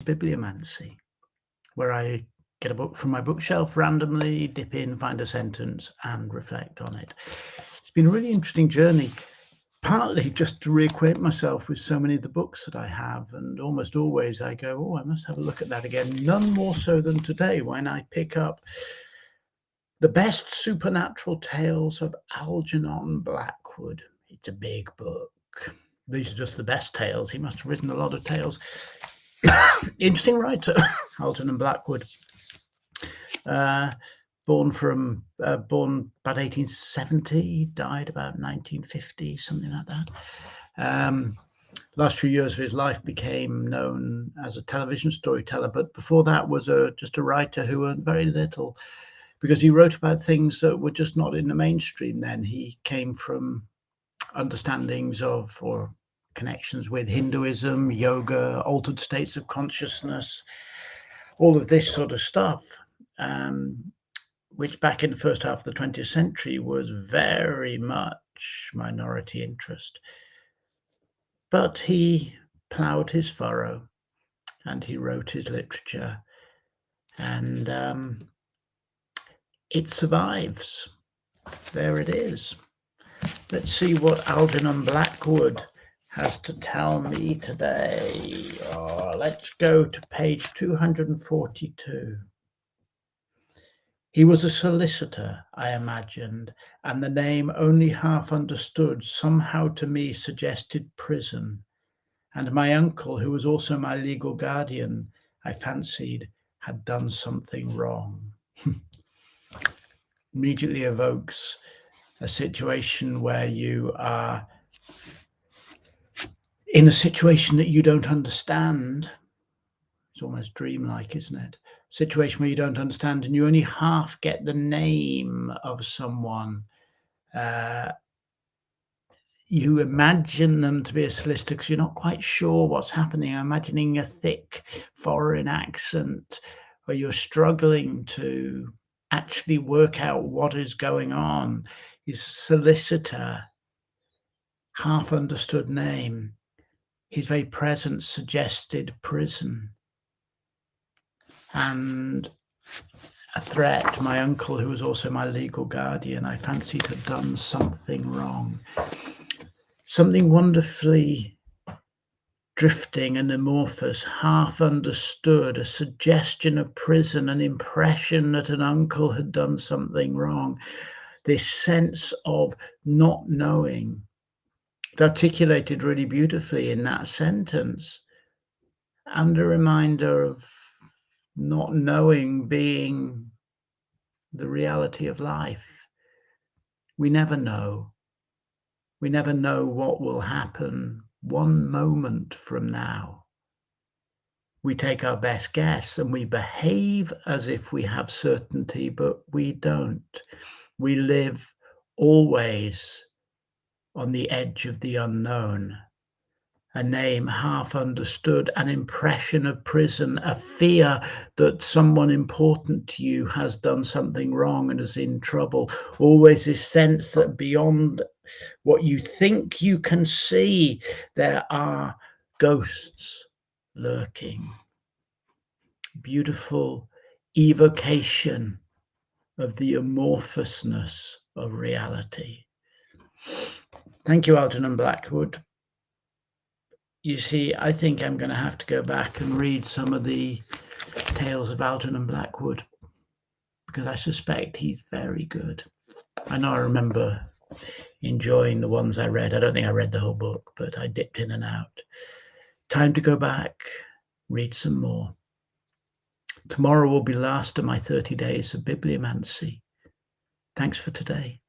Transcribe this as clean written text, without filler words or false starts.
Bibliomancy, where I get a book from my bookshelf randomly, dip in, find a sentence, and reflect on it. It's been a really interesting journey, partly just to reacquaint myself with so many of the books that I have, and almost always I go, oh, I must have a look at that again. None more so than today when I pick up The Best Supernatural Tales of Algernon Blackwood. It's a big book. These are just the best tales. He must have written a lot of tales. Interesting writer, Algernon Blackwood. Born about 1870, died about 1950, something like that. Last few years of his life became known as a television storyteller, but before that was just a writer who earned very little because he wrote about things that were just not in the mainstream then. He came from understandings of or connections with Hinduism, yoga, altered states of consciousness, all of this sort of stuff, which back in the first half of the 20th century was very much minority interest. But he ploughed his furrow and he wrote his literature, and it survives. There it is. Let's see what Algernon Blackwood has to tell me today. Let's go to page 242. He was a solicitor, I imagined, and the name, only half understood, somehow to me suggested prison. And my uncle, who was also my legal guardian, I fancied, had done something wrong. Immediately evokes a situation where you are in a situation that you don't understand. It's almost dreamlike, isn't it? Situation where you don't understand and you only half get the name of someone. You imagine them to be a solicitor because you're not quite sure what's happening. I'm imagining a thick foreign accent where you're struggling to actually work out what is going on. His solicitor, half understood name. His very presence suggested prison. And a threat, my uncle, who was also my legal guardian, I fancied had done something wrong. Something wonderfully drifting and amorphous, half understood, a suggestion of prison, an impression that an uncle had done something wrong. This sense of not knowing, articulated really beautifully in that sentence, and a reminder of not knowing being the reality of life. We never know. We never know what will happen 1 moment from now. We take our best guess and we behave as if we have certainty, but we don't. We live always on the edge of the unknown. A name half understood, an impression of prison, a fear that someone important to you has done something wrong and is in trouble. Always this sense that beyond what you think you can see, there are ghosts lurking. Beautiful evocation of the amorphousness of reality. Thank you, Algernon Blackwood. You see, I think I'm going to have to go back and read some of the tales of Algernon Blackwood because I suspect he's very good. I know I remember enjoying the ones I read. I don't think I read the whole book, but I dipped in and out. Time to go back, read some more. Tomorrow will be last of my 30 days of Bibliomancy. Thanks for today.